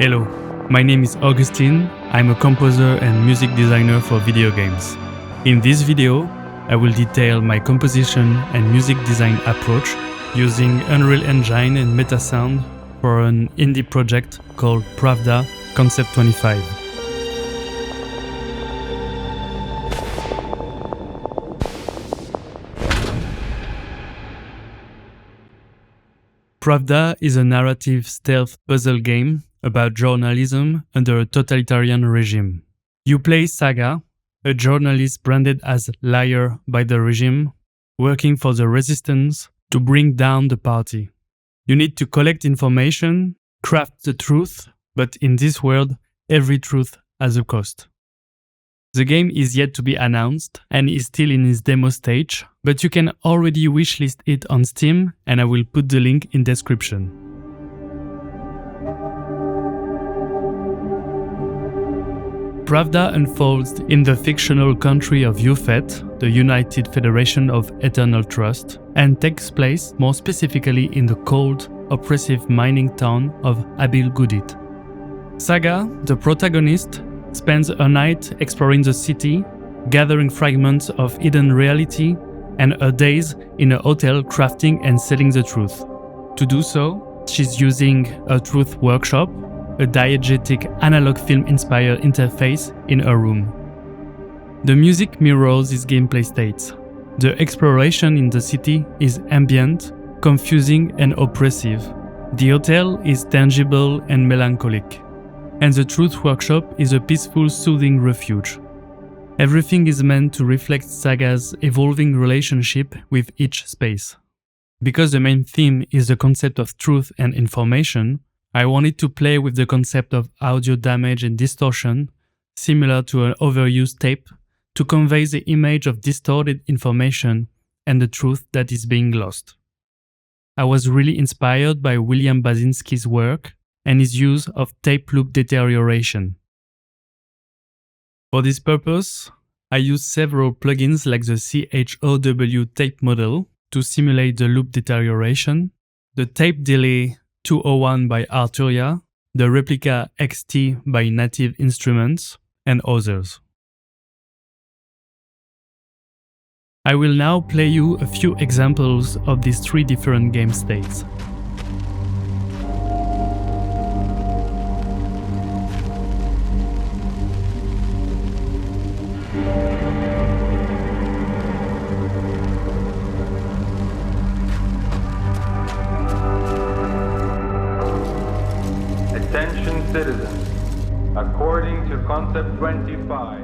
Hello, my name is Augustine. I'm a composer and music designer for video games. In this video, I will detail my composition and music design approach using Unreal Engine and Metasound for an indie project called Pravda Concept 25. Pravda is a narrative stealth puzzle game about journalism under a totalitarian regime. You play Saga, a journalist branded as liar by the regime, working for the resistance to bring down the party. You need to collect information, craft the truth, but in this world, every truth has a cost. The game is yet to be announced and is still in its demo stage, but you can already wishlist it on Steam and I will put the link in description. Pravda unfolds in the fictional country of Ufet, the United Federation of Eternal Trust, and takes place more specifically in the cold, oppressive mining town of Abil-Gudit. Saga, the protagonist, spends a night exploring the city, gathering fragments of hidden reality, and her days in a hotel crafting and selling the truth. To do so, she's using a truth workshop, a diegetic analog film-inspired interface in her room. The music mirrors this gameplay state. The exploration in the city is ambient, confusing and oppressive. The hotel is tangible and melancholic. And the truth workshop is a peaceful, soothing refuge. Everything is meant to reflect Saga's evolving relationship with each space. Because the main theme is the concept of truth and information, I wanted to play with the concept of audio damage and distortion, similar to an overused tape, to convey the image of distorted information and the truth that is being lost. I was really inspired by William Basinski's work and his use of tape loop deterioration. For this purpose, I used several plugins like the CHOW tape model to simulate the loop deterioration, the tape delay 201 by Arturia, the Replica XT by Native Instruments, and others. I will now play you a few examples of these three different game states. Attention citizens, according to Concept 25,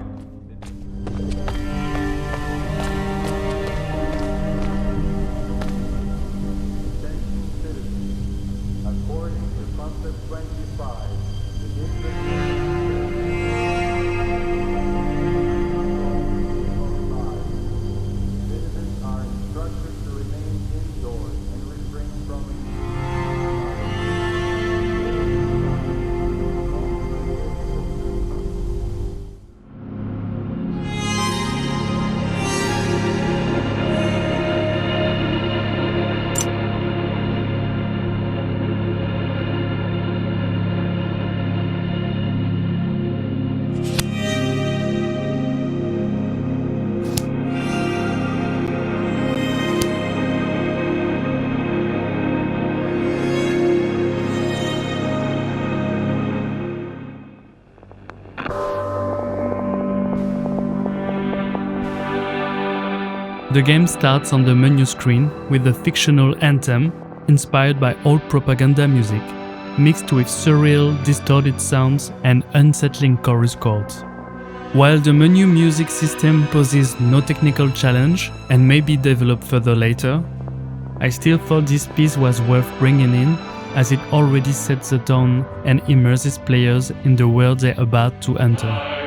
citizens are instructed to remain indoors and refrain from The game starts on the menu screen with the fictional Anthem, inspired by old propaganda music, mixed with surreal, distorted sounds and unsettling chorus chords. While the menu music system poses no technical challenge and may be developed further later, I still thought this piece was worth bringing in, as it already sets the tone and immerses players in the world they're about to enter.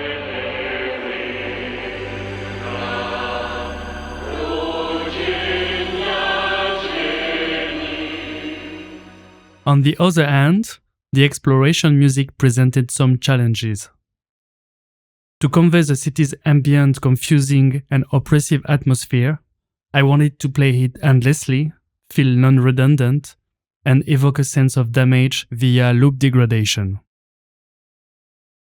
On the other hand, the exploration music presented some challenges. To convey the city's ambient, confusing, and oppressive atmosphere, I wanted to play it endlessly, feel non-redundant, and evoke a sense of damage via loop degradation.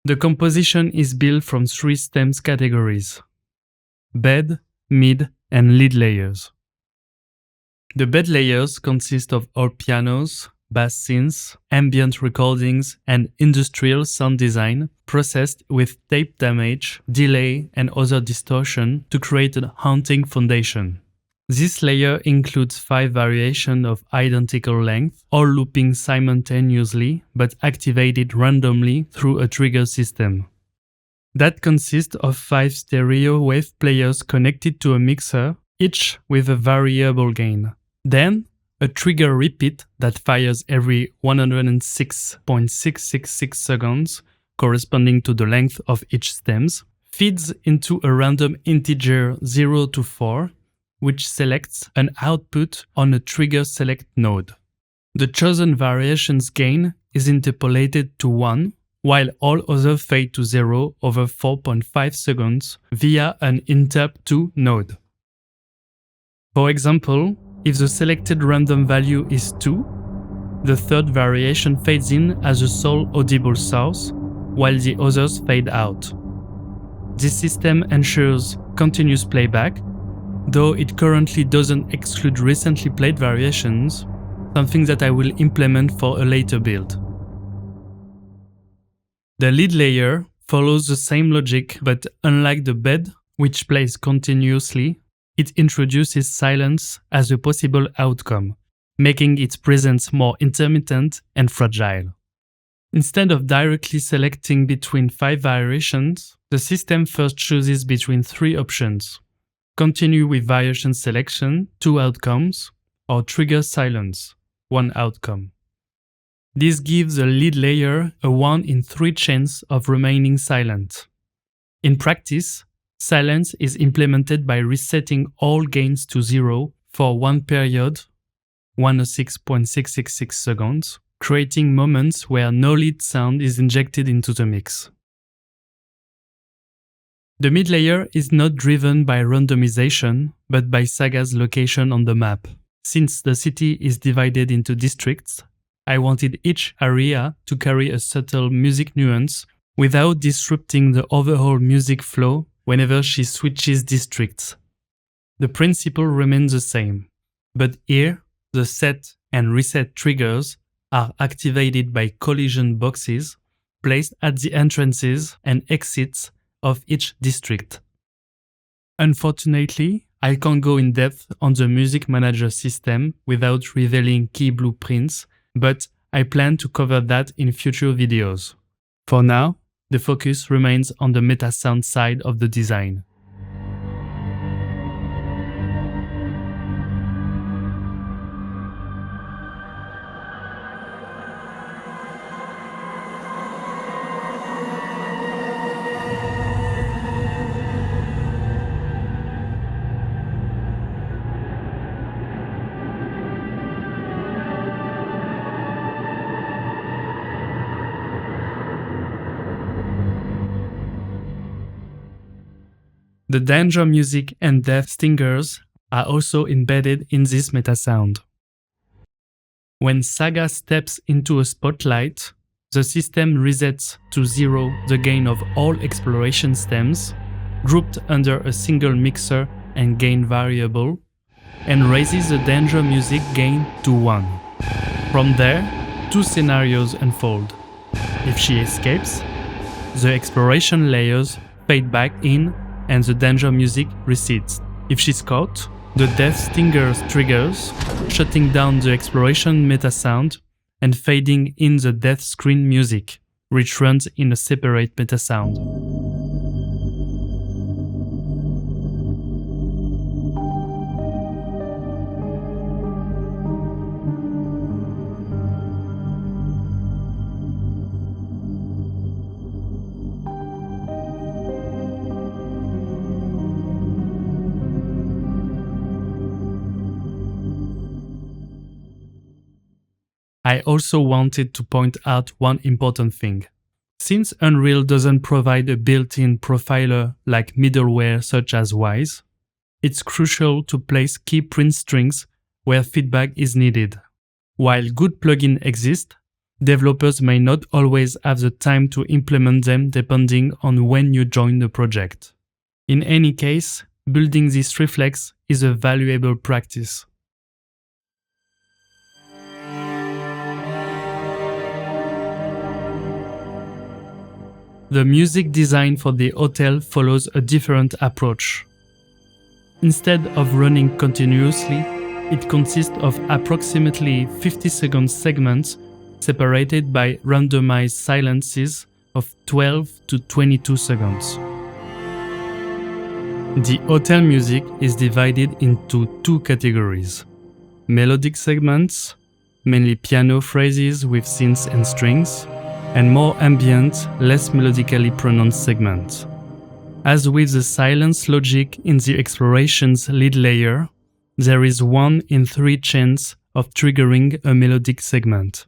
The composition is built from 3 stems categories: bed, mid, and lead layers. The bed layers consist of all pianos, bass synths, ambient recordings, and industrial sound design processed with tape damage, delay, and other distortion to create a haunting foundation. This layer includes 5 variations of identical length, all looping simultaneously but activated randomly through a trigger system. That consists of 5 stereo wave players connected to a mixer, each with a variable gain. Then, a trigger repeat that fires every 106.666 seconds, corresponding to the length of each stems, feeds into a random integer 0 to 4, which selects an output on a trigger select node. The chosen variation's gain is interpolated to 1, while all others fade to 0 over 4.5 seconds via an interp2 node. For example, if the selected random value is 2, the third variation fades in as a sole audible source, while the others fade out. This system ensures continuous playback, though it currently doesn't exclude recently played variations, something that I will implement for a later build. The lead layer follows the same logic, but unlike the bed, which plays continuously, it introduces silence as a possible outcome, making its presence more intermittent and fragile. Instead of directly selecting between 5 variations, the system first chooses between 3 options: continue with variation selection, 2 outcomes, or trigger silence, 1 outcome. This gives the lead layer a 1 in 3 chance of remaining silent. In practice, silence is implemented by resetting all gains to 0 for 1 period, 106.666 seconds, creating moments where no lead sound is injected into the mix. The mid layer is not driven by randomization, but by Saga's location on the map. Since the city is divided into districts, I wanted each area to carry a subtle music nuance without disrupting the overall music flow whenever she switches districts. The principle remains the same, but here, the set and reset triggers are activated by collision boxes placed at the entrances and exits of each district. Unfortunately, I can't go in depth on the music manager system without revealing key blueprints, but I plan to cover that in future videos. For now, the focus remains on the Metasound side of the design. The danger music and death stingers are also embedded in this Metasound. When Saga steps into a spotlight, the system resets to 0 the gain of all exploration stems, grouped under a single mixer and gain variable, and raises the danger music gain to 1. From there, 2 scenarios unfold. If she escapes, the exploration layers fade back in and the danger music recedes. If she's caught, the death stingers triggers, shutting down the exploration Metasound and fading in the death screen music, which runs in a separate Metasound. I also wanted to point out one important thing. Since Unreal doesn't provide a built-in profiler like middleware such as Wise, it's crucial to place key print strings where feedback is needed. While good plugins exist, Developers may not always have the time to implement them depending on when you join the project. In any case, building this reflex is a valuable practice. The music design for the hotel follows a different approach. Instead of running continuously, it consists of approximately 50-second segments separated by randomized silences of 12 to 22 seconds. The hotel music is divided into two categories: melodic segments, mainly piano phrases with synths and strings, and more ambient, less melodically pronounced segments. As with the silence logic in the exploration's lead layer, there is 1 in 3 chance of triggering a melodic segment.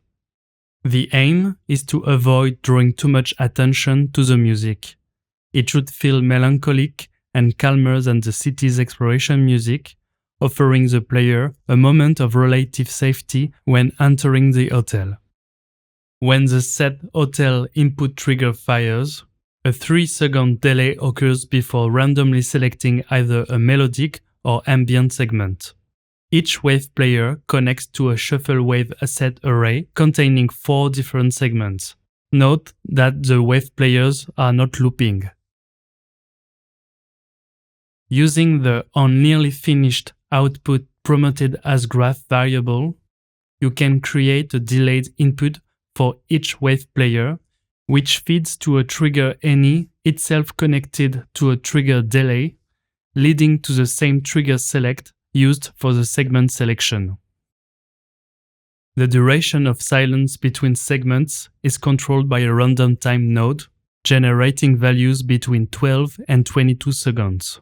The aim is to avoid drawing too much attention to the music. It should feel melancholic and calmer than the city's exploration music, offering the player a moment of relative safety when entering the hotel. When the set hotel input trigger fires, a 3-second delay occurs before randomly selecting either a melodic or ambient segment. Each wave player connects to a shuffle wave asset array containing 4 different segments. Note that the wave players are not looping. Using the onNearlyFinished output promoted as graph variable, you can create a delayed input for each wave player, which feeds to a trigger any itself connected to a trigger delay, leading to the same trigger select used for the segment selection. The duration of silence between segments is controlled by a random time node, generating values between 12 and 22 seconds.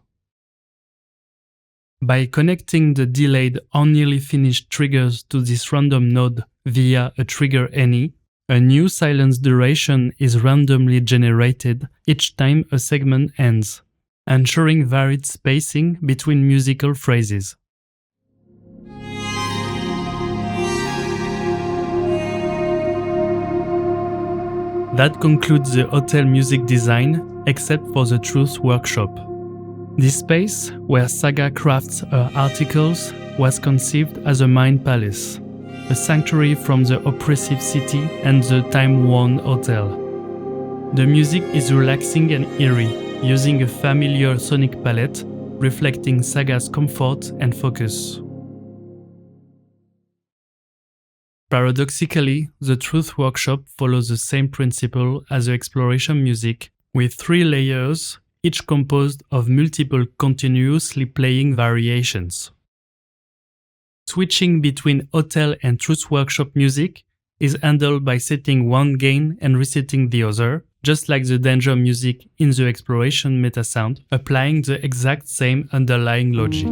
By connecting the delayed onNearlyFinished triggers to this random node via a trigger any, a new silence duration is randomly generated each time a segment ends, ensuring varied spacing between musical phrases. That concludes the hotel music design, except for the Truth Workshop. This space, where Saga crafts her articles, was conceived as a mind palace, a sanctuary from the oppressive city and the time-worn hotel. The music is relaxing and eerie, using a familiar sonic palette, reflecting Saga's comfort and focus. Paradoxically, the Truth Workshop follows the same principle as the exploration music, with 3 layers, each composed of multiple continuously playing variations. Switching between hotel and Truth Workshop music is handled by setting one gain and resetting the other, just like the danger music in the exploration metasound, applying the exact same underlying logic.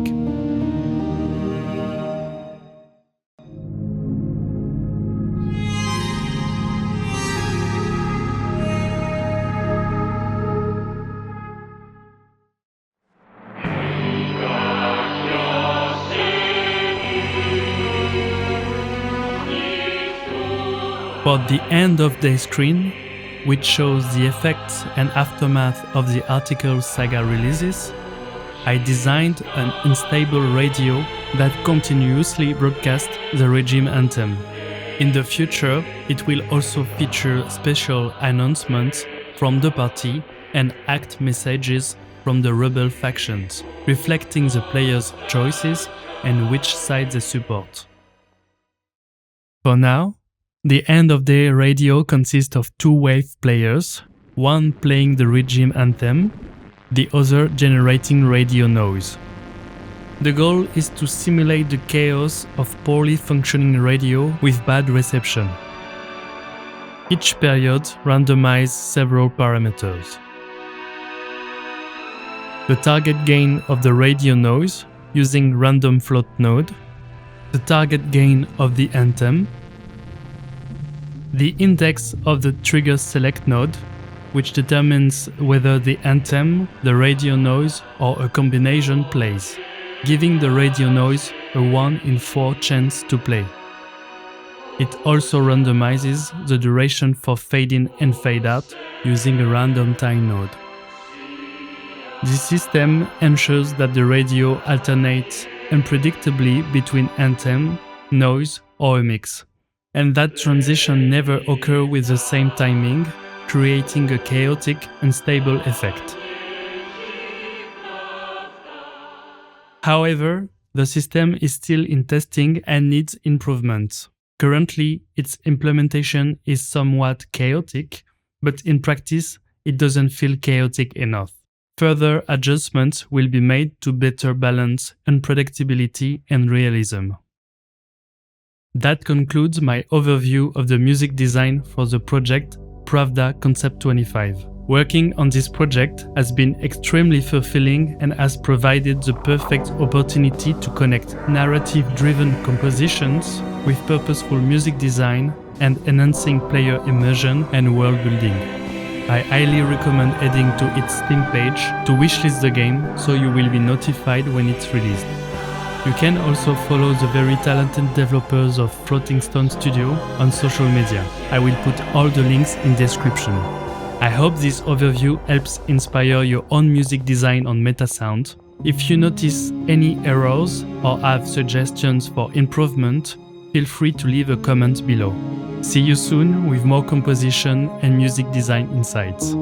For the end of day screen, which shows the effects and aftermath of the article Saga releases, I designed an unstable radio that continuously broadcasts the regime anthem. In the future, it will also feature special announcements from the party and act messages from the rebel factions, reflecting the players' choices and which side they support. For now, the end-of-day radio consists of 2 wave players, one playing the regime anthem, the other generating radio noise. The goal is to simulate the chaos of poorly functioning radio with bad reception. Each period randomizes several parameters. The target gain of the radio noise using random float node, the target gain of the anthem, the index of the trigger select node, which determines whether the anthem, the radio noise, or a combination plays, giving the radio noise a 1 in 4 chance to play. It also randomizes the duration for fade in and fade out using a random time node. This system ensures that the radio alternates unpredictably between Anthem, noise, or a mix, and that transition never occurs with the same timing, creating a chaotic, unstable effect. However, the system is still in testing and needs improvement. Currently, its implementation is somewhat chaotic, but in practice, it doesn't feel chaotic enough. Further adjustments will be made to better balance unpredictability and realism. That concludes my overview of the music design for the project Pravda Concept 25. Working on this project has been extremely fulfilling and has provided the perfect opportunity to connect narrative-driven compositions with purposeful music design and enhancing player immersion and world building. I highly recommend heading to its Steam page to wishlist the game so you will be notified when it's released. You can also follow the very talented developers of Floating Stone Studio on social media. I will put all the links in description. I hope this overview helps inspire your own music design on Metasound. If you notice any errors or have suggestions for improvement, feel free to leave a comment below. See you soon with more composition and music design insights.